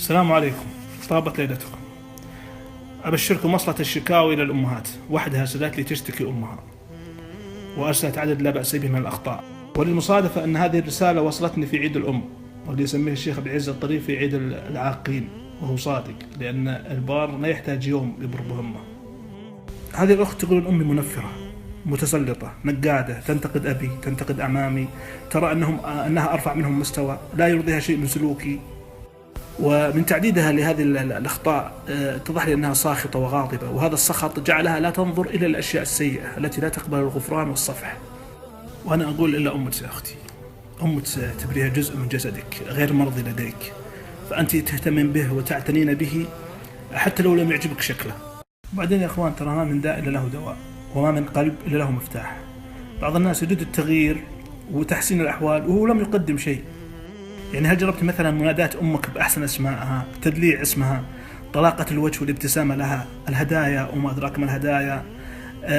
السلام عليكم، طابت ليلتكم. أبشركم وصلت الشكاوي إلى الأمهات، وحدها سدات لي تشتكي أمها وأرسلت عدد لا بأس به من الأخطاء، وللمصادفة أن هذه الرسالة وصلتني في عيد الأم، واللي يسميه الشيخ عبد العزيز الطريف في عيد العاقين، وهو صادق لأن البار ما يحتاج يوم يبر بهمه. هذه الأخت تقول أمي منفرة متسلطة نقادة، تنتقد أبي، تنتقد أعمامي، ترى أنها أرفع منهم مستوى، لا يرضيها شيء من سلوكي. ومن تعديدها لهذه الأخطاء اتضح لي أنها ساخطة وغاضبة، وهذا السخط جعلها لا تنظر إلى الأشياء السيئة التي لا تقبل الغفران والصفح. وأنا أقول إلا أمك يا أختي، أمك تبريها جزء من جسدك غير مرضي لديك، فأنت تهتمين به وتعتنين به حتى لو لم يعجبك شكله. وبعدين يا أخوان، ترى ما من داء إلا له دواء، وما من قلب إلا له مفتاح. بعض الناس يريد التغيير وتحسين الأحوال وهو لم يقدم شيء. يعني هل جربت مثلا مناداة أمك بأحسن أسمائها، تدليع اسمها، طلاقة الوجه والابتسامة لها، الهدايا وما أدراك ما الهدايا،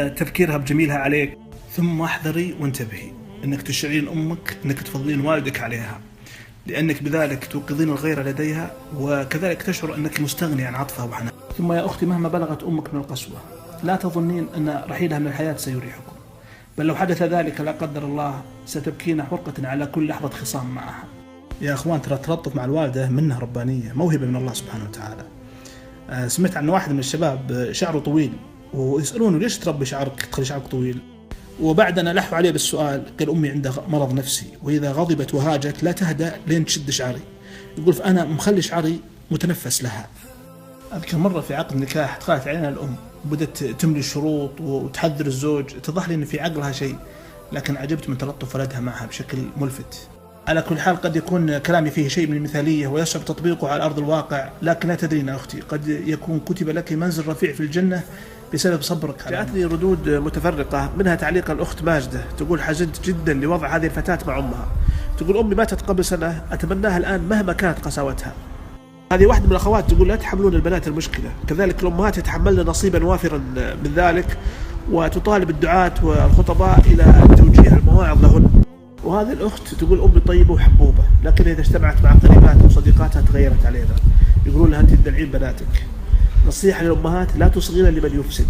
تذكيرها بجميلها عليك؟ ثم احذري وانتبهي أنك تشعرين أمك أنك تفضلين والدك عليها، لأنك بذلك توقظين الغيرة لديها، وكذلك تشعر أنك مستغني عن عطفها وحنانها. ثم يا أختي، مهما بلغت أمك من القسوة لا تظنين أن رحيلها من الحياة سيريحكم، بل لو حدث ذلك لا قدر الله ستبكين حرقة على كل لحظة خصام معها. يا أخوان، ترى التلطف مع الوالدة منها ربانية، موهبة من الله سبحانه وتعالى. سمعت عن واحد من الشباب شعره طويل، ويسألونه ليش تربي شعرك، تخلي شعرك طويل؟ وبعدنا لحوا عليه بالسؤال، قال أمي عندها مرض نفسي، وإذا غضبت وهاجت لا تهدأ لين تشد شعري. يقول فأنا مخلي شعري متنفس لها. أذكر مرة في عقد نكاح دخلت علينا الأم وبدت تملي الشروط وتحذر الزوج، اتضح لي أن في عقلها شيء، لكن عجبت من تلطف ولدها معها بشكل ملفت. على كل حال، قد يكون كلامي فيه شيء من المثالية ويصعب تطبيقه على أرض الواقع، لكن لا تدرين أختي، قد يكون كتب لك منزل رفيع في الجنة بسبب صبرك. جاءتني ردود متفرقة، منها تعليق الأخت ماجدة تقول حزنت جدا لوضع هذه الفتاة مع أمها، تقول أمي ماتت قبل سنة، أتمناها الآن مهما كانت قساوتها. هذه واحدة من الأخوات تقول لا تحملون البنات المشكلة، كذلك الأمهات يتحملن نصيبا وافرا من ذلك، وتطالب الدعاة والخطباء إلى توجيه المواعظ لهن. وهذه الأخت تقول أمي طيبة وحبوبة، لكن إذا اجتمعت مع قريباتها وصديقاتها تغيرت علينا، يقولون لها أنت تدلعين بناتك. نصيحة للأمهات، لا تصغين لمن يفسد.